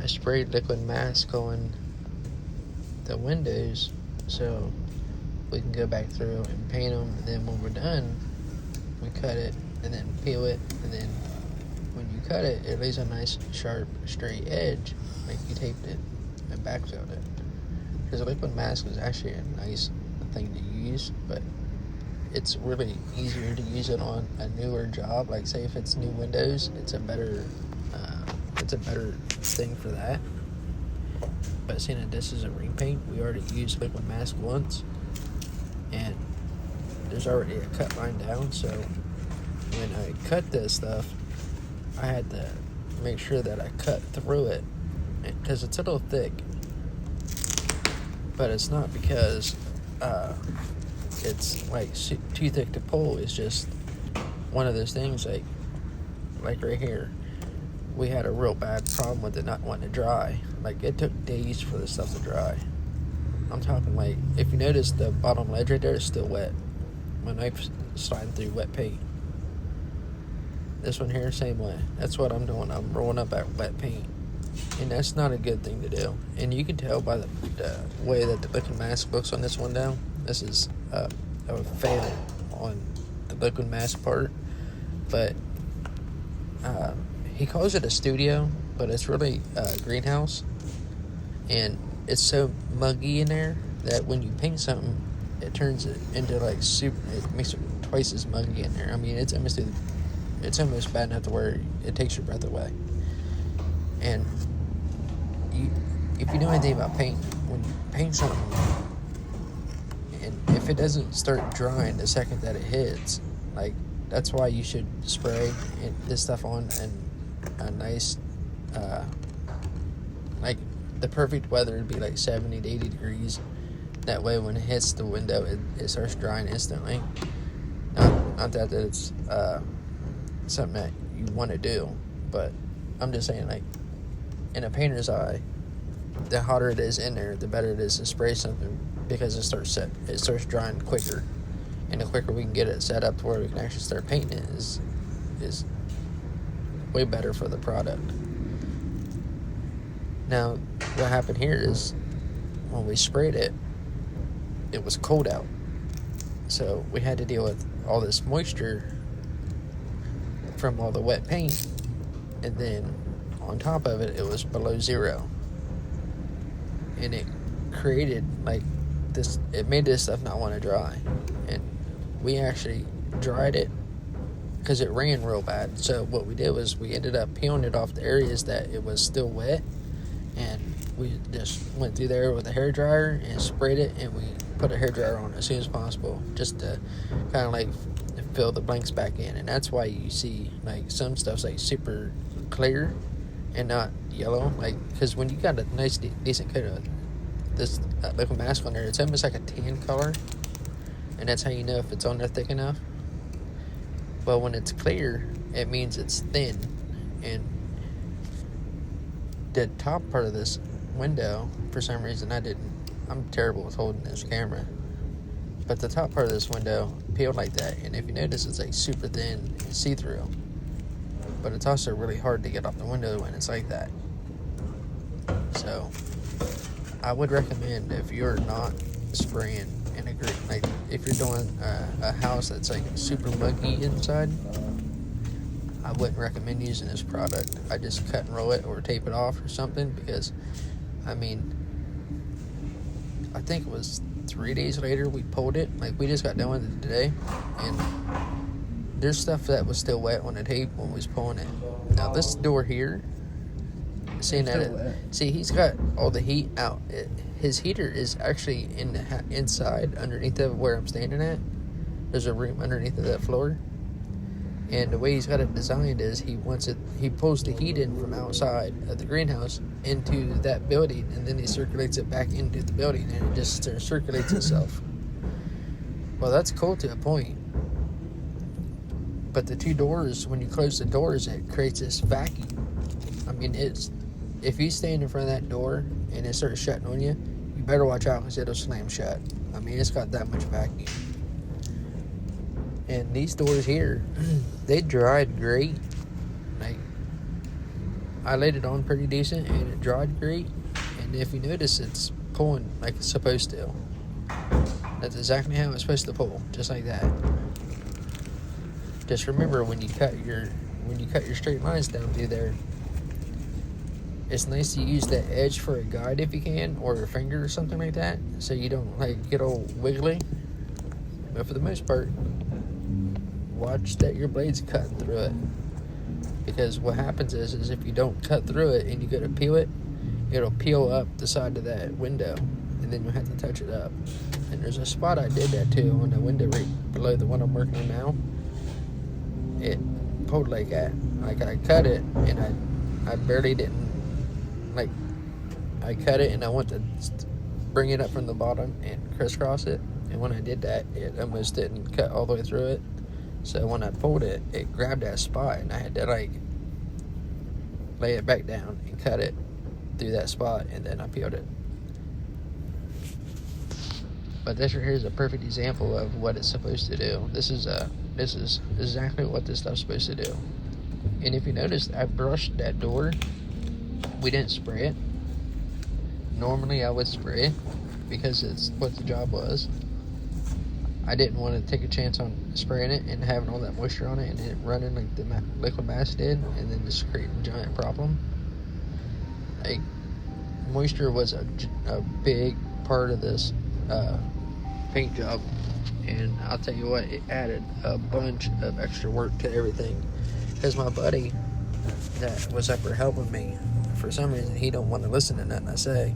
I sprayed liquid mask on the windows so we can go back through and paint them, and then when we're done, we cut it and then peel it, and then when you cut it, it leaves a nice sharp straight edge like you taped it and backfilled it. Because a liquid mask is actually a nice thing to use, but it's really easier to use it on a newer job. Like say if it's new windows, it's a better thing for that. But seeing that this is a repaint, we already used liquid mask once, and there's already a cut line down, so when I cut this stuff, I had to make sure that I cut through it, because it's a little thick, but it's not because it's like too thick to pull. It's just one of those things, like right here, we had a real bad problem with it not wanting to dry. Like it took days for the stuff to dry. I'm talking like, if you notice the bottom ledge right there is still wet. My knife's sliding through wet paint. This one here, same way. That's what I'm doing. I'm rolling up at wet paint, and that's not a good thing to do. And you can tell by the way that the liquid mask looks on this window. This is a fail on the liquid mask part, but he calls it a studio, but it's really a greenhouse, and it's so muggy in there that when you paint something, it turns it into like super. It makes it twice as muggy in there. I mean, it's almost bad enough to where it takes your breath away. And if you know anything about paint, when you paint something, and if it doesn't start drying the second that it hits, like that's why you should spray this stuff on and a nice, like the perfect weather would be like 70 to 80 degrees. That way when it hits the window, it starts drying instantly. Not that it's something that you want to do, but I'm just saying, like, in a painter's eye, the hotter it is in there, the better it is to spray something, because it starts drying quicker, and the quicker we can get it set up to where we can actually start painting it is way better for the product. Now, what happened here is when we sprayed it, it was cold out, so we had to deal with all this moisture from all the wet paint, and then on top of it, it was below zero, and it created like this. It made this stuff not want to dry, and we actually dried it because it ran real bad. So what we did was we ended up peeling it off the areas that it was still wet, and we just went through there with a hairdryer and sprayed it, and we put a hairdryer on as soon as possible, just to kind of like fill the blanks back in. And that's why you see like some stuff's like super clear and not yellow, like, because when you got a nice decent coat of this liquid mask on there, it's almost like a tan color, and that's how you know if it's on there thick enough. But when it's clear, it means it's thin. And the top part of this window, for some reason, I'm terrible with holding this camera, but the top part of this window peeled like that, and if you notice, it's like super thin and see-through, but it's also really hard to get off the window when it's like that. So I would recommend, if you're not spraying in a group, like if you're doing a house that's like super muggy inside, I wouldn't recommend using this product. I just cut and roll it or tape it off or something, because I mean, I think it was 3 days later we pulled it. Like, we just got done with it today, and there's stuff that was still wet on the tape when we was pulling it. Now this door here, seeing that he's got all the heat out. His heater is actually in the inside underneath of where I'm standing at. There's a room underneath of that floor, and the way he's got it designed is he pulls the heat in from outside of the greenhouse into that building, and then he circulates it back into the building, and it just circulates itself. Well, that's cool to a point, but the two doors, when you close the doors, it creates this vacuum. I mean, if you stand in front of that door and it starts shutting on you, you better watch out, because it'll slam shut. I mean, it's got that much vacuum. And these doors here, they dried great. Like, I laid it on pretty decent and it dried great. And if you notice, it's pulling like it's supposed to. That's exactly how it's supposed to pull, just like that. Just remember when you cut your straight lines down through there, it's nice to use that edge for a guide if you can, or your finger or something like that, so you don't like get all wiggly. But for the most part, watch that your blade's cutting through it, because what happens is if you don't cut through it and you go to peel it, it'll peel up the side of that window, and then you'll have to touch it up. And there's a spot I did that too on the window right below the one I'm working on now. It pulled like that. Like I cut it and I barely didn't. Like, I cut it and I went to bring it up from the bottom and crisscross it. And when I did that, it almost didn't cut all the way through it. So when I pulled it, it grabbed that spot and I had to like lay it back down and cut it through that spot, and then I peeled it. But this right here is a perfect example of what it's supposed to do. This is exactly what this stuff's supposed to do. And if you notice, I brushed that door. We didn't spray it. Normally I would spray it because it's what the job was. I didn't want to take a chance on spraying it and having all that moisture on it and it running like the liquid mask did, and then just creating a giant problem. Like, moisture was a big part of this paint job, and I'll tell you what, it added a bunch of extra work to everything. Because my buddy that was up there helping me, for some reason he don't want to listen to nothing I say.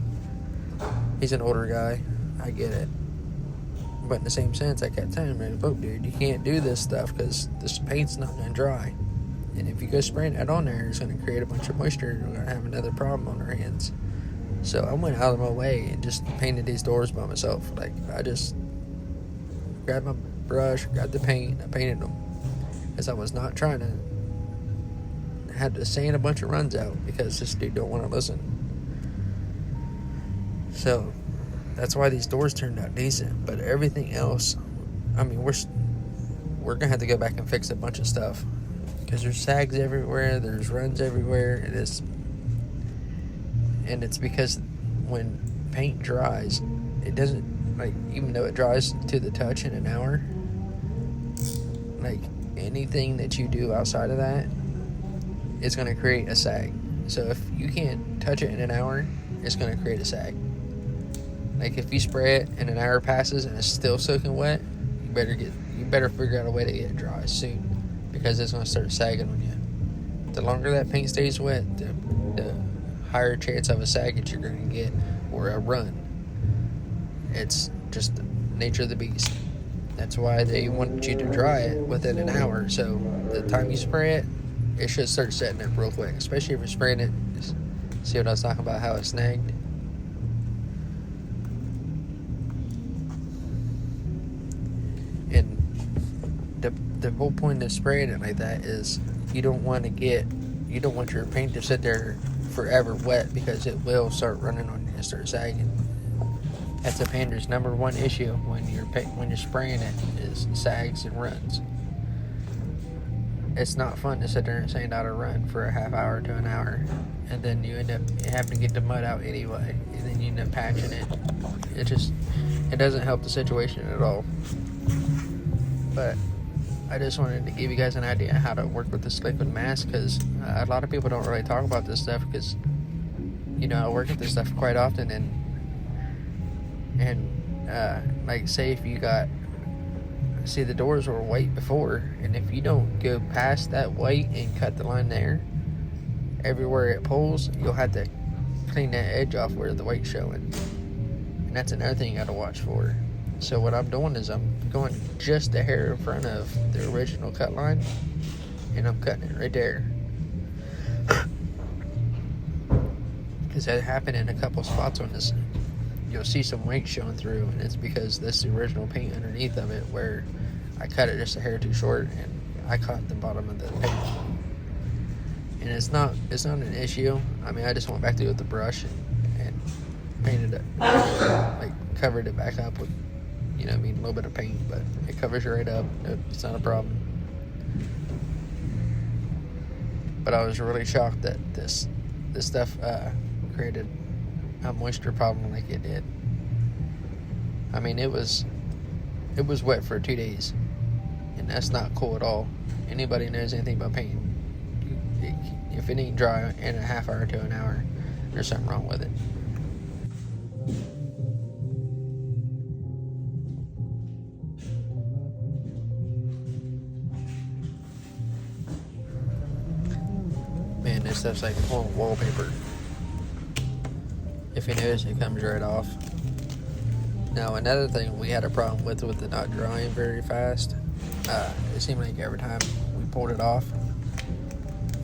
He's an older guy, I get it, but in the same sense I kept telling him, look dude, you can't do this stuff because this paint's not going to dry, and if you go spraying that on there, it's going to create a bunch of moisture and we're going to have another problem on our hands. So I went out of my way and just painted these doors by myself. Like, I just grabbed my brush, grabbed the paint, I painted them, because I was not trying to had to sand a bunch of runs out because this dude don't want to listen. So that's why these doors turned out decent. But everything else, I mean, we're gonna have to go back and fix a bunch of stuff because there's sags everywhere, there's runs everywhere. And it's because when paint dries, it doesn't, like, even though it dries to the touch in an hour, like anything that you do outside of that, it's going to create a sag. So if you can't touch it in an hour, it's going to create a sag. Like, if you spray it and an hour passes and it's still soaking wet, you better figure out a way to get it dry soon, because it's going to start sagging on you. The longer that paint stays wet, the higher chance of a sag that you're going to get, or a run. It's just the nature of the beast. That's why they want you to dry it within an hour. So the time you spray it, it should start setting up real quick, especially if you're spraying it. See what I was talking about, how it snagged? And the whole point of spraying it like that is you don't want your paint to sit there forever wet, because it will start running on you and start sagging. That's a painter's number one issue when you're spraying it, is sags and runs. It's not fun to sit there and sand out a run for a half hour to an hour, and then you end up having to get the mud out anyway, and then you end up patching it. It doesn't help the situation at all. But I just wanted to give you guys an idea how to work with this liquid mask, because a lot of people don't really talk about this stuff, because, you know, I work with this stuff quite often, and like, say if you see the doors were white before, and if you don't go past that white and cut the line there, everywhere it pulls, you'll have to clean that edge off where the white's showing, and that's another thing you got to watch for. So what I'm doing is I'm going just a hair in front of the original cut line, and I'm cutting it right there, because that happened in a couple spots on this. You'll see some white showing through, and it's because that's the original paint underneath of it, where I cut it just a hair too short and I caught the bottom of the paint. And it's not an issue. I mean, I just went back through with the brush and painted it, like covered it back up with, a little bit of paint, but it covers you right up. It's not a problem. But I was really shocked that this this stuff created a moisture problem like it did. I mean, it was wet for 2 days, and that's not cool at all. Anybody knows anything about paint, if it ain't dry in a half hour to an hour, there's something wrong with it. Man, this stuff's like pulling wallpaper. If you notice, it comes right off. Now, another thing we had a problem with it not drying very fast. It seemed like every time we pulled it off,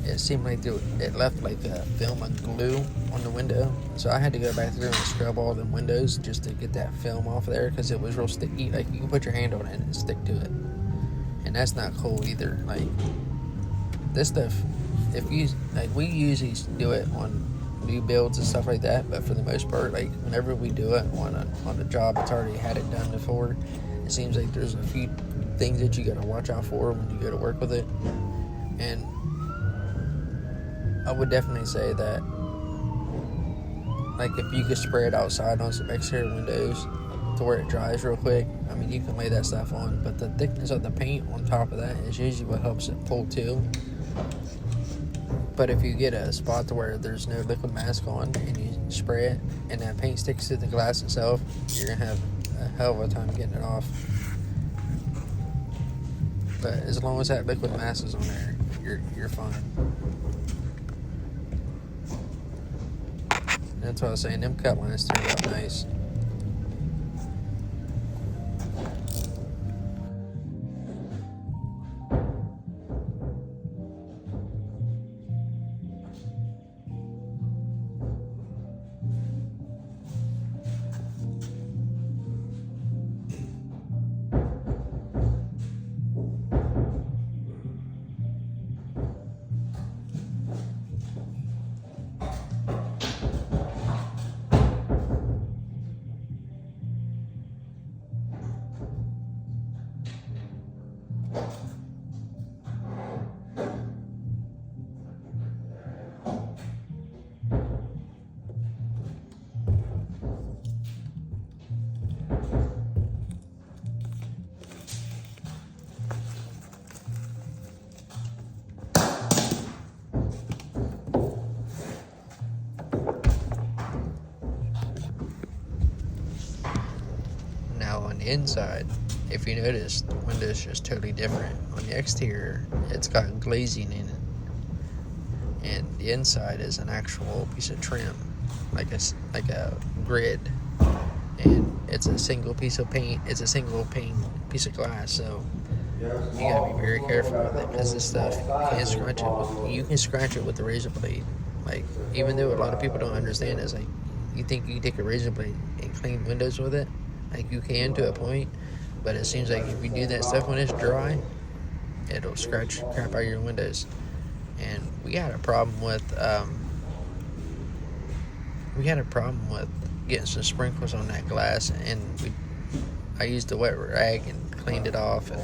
it seemed like it left like a film of glue on the window. So I had to go back through and scrub all the windows just to get that film off there, because it was real sticky. Like, you can put your hand on it and stick to it, and that's not cool either. Like, this stuff, if you like, we usually do it on new builds and stuff like that, but for the most part, like, whenever we do it on a job that's already had it done before, it seems like there's a few things that you got to watch out for when you go to work with it. And I would definitely say that, like, if you could spray it outside on some exterior windows to where it dries real quick, I mean, you can lay that stuff on, but the thickness of the paint on top of that is usually what helps it pull too. But if you get a spot to where there's no liquid mask on and you spray it and that paint sticks to the glass itself, you're gonna have a hell of a time getting it off. But as long as that liquid mask is on there, you're fine. That's what I was saying. Them cut lines turned out nice. On the inside, if you notice, the window is just totally different. On the exterior, it's got glazing in it, and the inside is an actual piece of trim, like a grid, and it's a single piece of paint. It's a single pane piece of glass, so you gotta be very careful with it, because this stuff, you can scratch it with the razor blade. Like, even though a lot of people don't understand, it's like, you think you can take a razor blade and clean windows with it. Like, you can to a point, but it seems like if you do that stuff when it's dry, it'll scratch crap out of your windows. And we had a problem with getting some sprinkles on that glass, and I used a wet rag and cleaned it off, and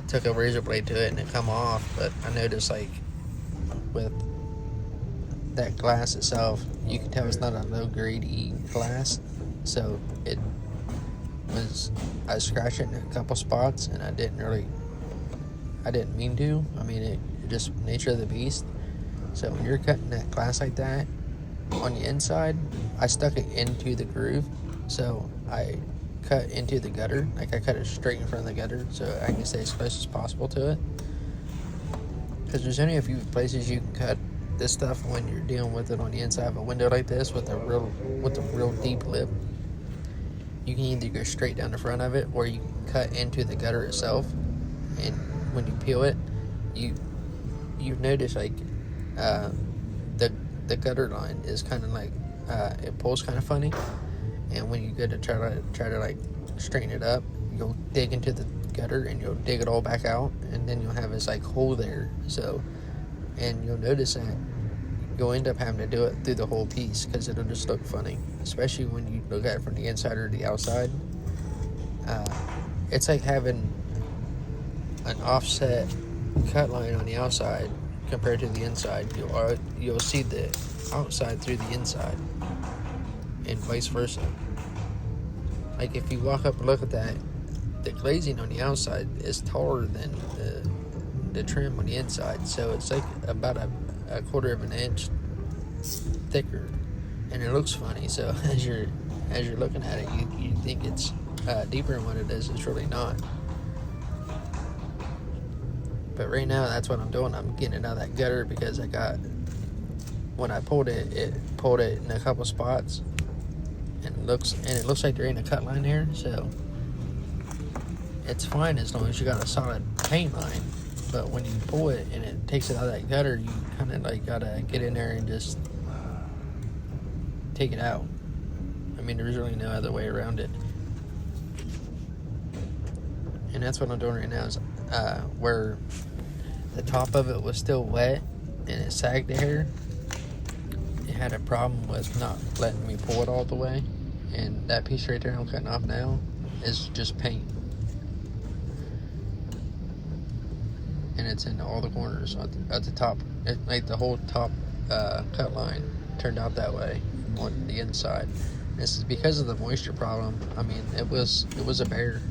took a razor blade to it, and it come off. But I noticed, like, with that glass itself, you can tell it's not a low grade glass. So I scratched it in a couple spots, and I didn't mean to. I mean, it just nature of the beast. So when you're cutting that glass like that on the inside, I stuck it into the groove. So I cut into the gutter, like I cut it straight in front of the gutter, so I can stay as close as possible to it. Because there's only a few places you can cut this stuff when you're dealing with it on the inside of a window like this with a real deep lip. You can either go straight down the front of it, or you can cut into the gutter itself. And when you peel it, you notice, like, the gutter line is kind of like it pulls kind of funny. And when you go to try to like straighten it up, you'll dig into the gutter and you'll dig it all back out, and then you'll have this like hole there. So, and you'll notice that you'll end up having to do it through the whole piece, because it'll just look funny, especially when you look at it from the inside or the outside. It's like having an offset cut line on the outside compared to the inside. You'll see the outside through the inside, and vice versa. Like if you walk up and look at that, the glazing on the outside is taller than the trim on the inside, so it's like about a quarter of an inch thicker, and it looks funny. So as you're looking at it, you think it's deeper than what it is. It's really not. But right now, that's what I'm doing. I'm getting it out of that gutter because when I pulled it in a couple spots, and it looks like there ain't a cut line there, so it's fine as long as you got a solid paint line. But when you pull it and it takes it out of that gutter, you kind of like gotta get in there and just take it out. I mean, there's really no other way around it. And that's what I'm doing right now, is where the top of it was still wet and it sagged the hair, it had a problem with not letting me pull it all the way. And that piece right there I'm cutting off now is just paint. And it's in all the corners at the top. Like the whole top cut line turned out that way on the inside. This is because of the moisture problem. I mean, it was a bear.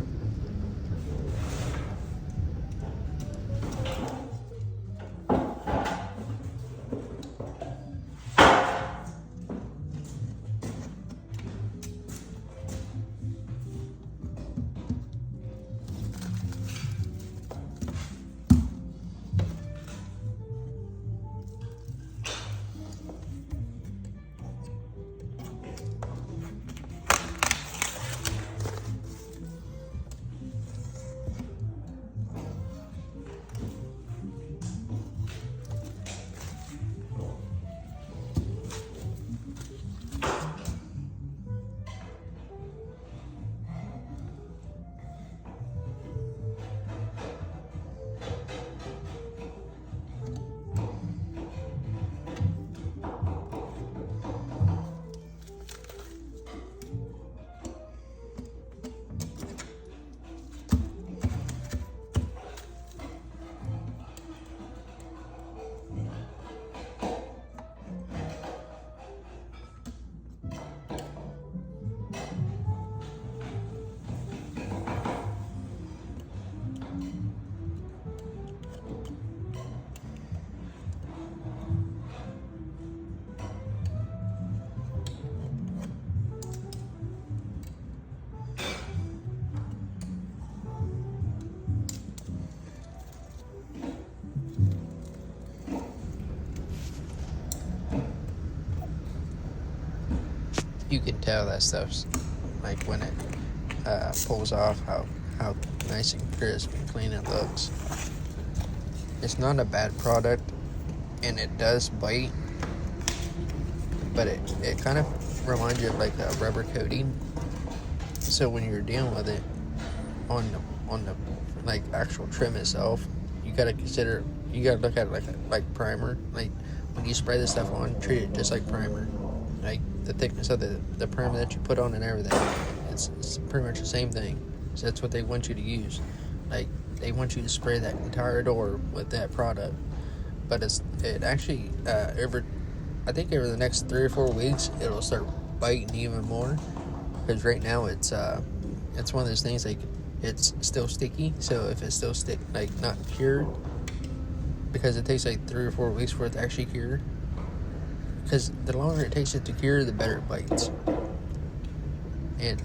You can tell that stuff's like when it pulls off how nice and crisp and clean it looks. It's not a bad product, and it does bite, but it kind of reminds you of like a rubber coating. So when you're dealing with it on the like actual trim itself, you gotta look at it like primer. Like when you spray this stuff on, treat it just like primer. Like the thickness of the primer that you put on and everything, it's pretty much the same thing. So that's what they want you to use. Like they want you to spray that entire door with that product. But it actually I think over the next 3 or 4 weeks it'll start biting even more, because right now it's one of those things, like it's still sticky. So if it's still not cured, because it takes like 3 or 4 weeks for it to actually cure. Because the longer it takes it to cure, the better it bites. And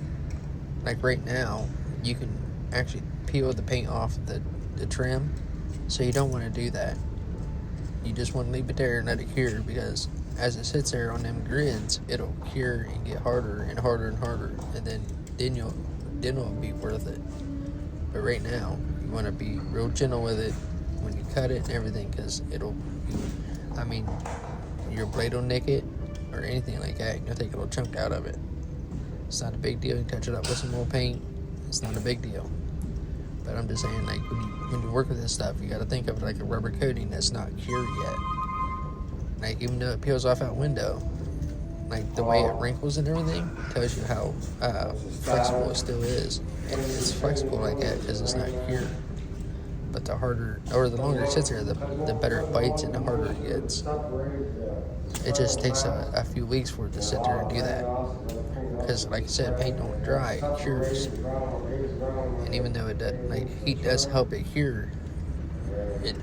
like right now, you can actually peel the paint off the trim, so you don't want to do that. You just want to leave it there and let it cure, because as it sits there on them grids, it'll cure and get harder and harder and harder, and then it'll be worth it. But right now, you want to be real gentle with it when you cut it and everything, because your blade will nick it or anything like that. You'll take a little chunk out of it. It's not a big deal. You touch it up with some more paint. It's not a big deal. But I'm just saying, like when you work with this stuff, you got to think of it like a rubber coating that's not cured yet. Like even though it peels off out window, like the way it wrinkles and everything tells you how flexible it still is. And it's flexible like that because it's not cured. But the harder, or the longer it sits there, the better it bites and the harder it gets. It just takes a few weeks for it to sit there and do that. Because, like I said, paint don't dry, it cures. And even though it does, like, heat does help it cure, it,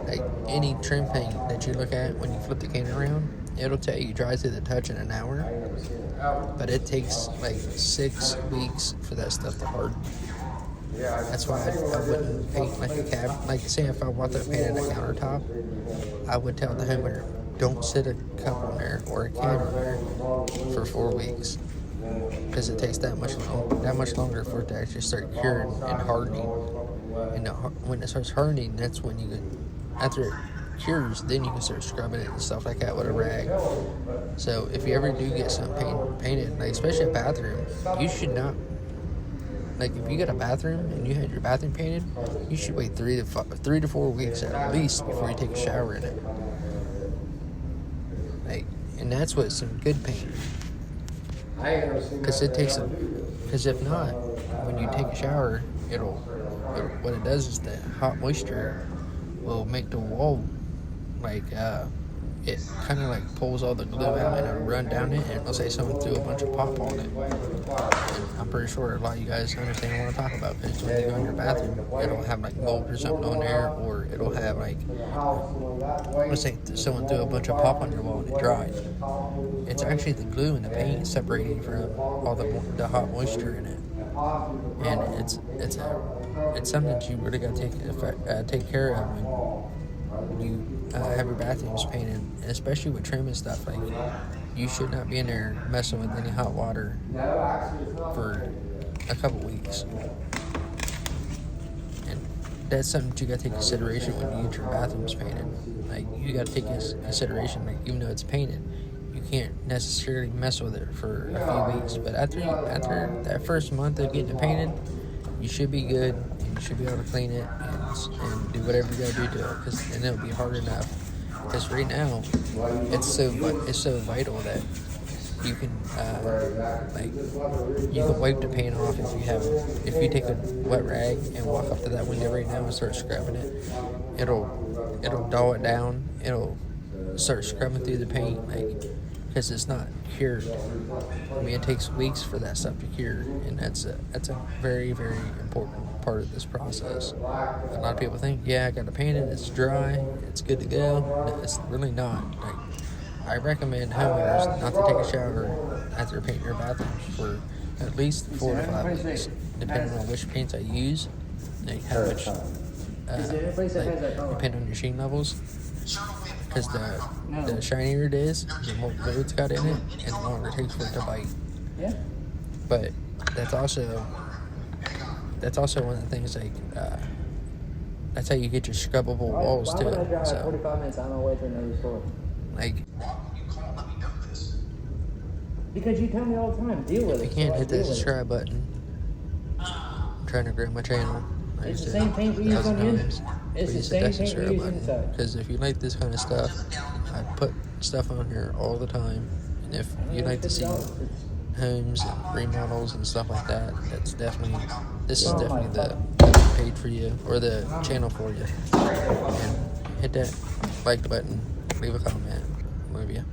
like any trim paint that you look at when you flip the can around, it'll tell you dry to the touch in an hour, but it takes like 6 weeks for that stuff to harden. That's why I wouldn't paint like a cabinet. Like, say if I wanted to paint a countertop, I would tell the homeowner, don't sit a cup on there or a can on there for 4 weeks, because it takes that much longer for it to actually start curing and hardening. And when it starts hardening, that's when you can, after it cures, then you can start scrubbing it and stuff like that with a rag. So if you ever do get something painted, like especially a bathroom, you should not, like if you got a bathroom and you had your bathroom painted, you should wait 3 to 4 weeks at least before you take a shower in it. Like, and that's what some good paint. Because if not, when you take a shower, what it does is the hot moisture will make the wall, like, it kind of like pulls all the glue out and it'll run down it, and let's say someone threw a bunch of pop on it. And I'm pretty sure a lot of you guys understand what I'm talking about, because when you go in your bathroom, it'll have like mold or something on there, or it'll have like, let's say someone threw a bunch of pop on your wall and it dried. It's actually the glue and the paint separating from all the hot moisture in it. And it's something that you really got to take care of when you have your bathrooms painted, and especially with trim and stuff. Like, you should not be in there messing with any hot water for a couple weeks. And that's something that you got to take consideration when you get your bathrooms painted. Like, you got to take consideration, like, even though it's painted, you can't necessarily mess with it for a few weeks. But after that first month of getting it painted, you should be good, and you should be able to clean it and do whatever you gotta do to it, and it'll be hard enough. Because right now, it's so vital that you can wipe the paint off if you take a wet rag and walk up to that window right now and start scrubbing it. It'll dull it down. It'll start scrubbing through the paint, like, because it's not cured. I mean, it takes weeks for that stuff to cure, and that's a very, very important part of this process. A lot of people think, yeah, I got to paint it, it's dry, it's good to go. No, it's really not. Like, I recommend homeowners not to take a shower after painting your bathroom for at least 4 to 5 weeks, depending on which paints I use, like how much, depending on your sheen levels. Because the shinier it is, the more glue it's got in it, and the longer it takes for it to bite. Yeah. But that's also one of the things, like, that's how you get your scrubbable walls too. So, 45 minutes on my way to another store. Like, because you tell me all the time, deal with it. If you can't hit that subscribe button, I'm trying to grow my channel. It's the same paint we use on the inside. It's the same paint we use on the inside. Because if you like this kind of stuff, I put stuff on here all the time. And if you like to see homes and remodels and stuff like that, this is definitely the page for you, or the channel for you. And hit that like button, leave a comment. Love you.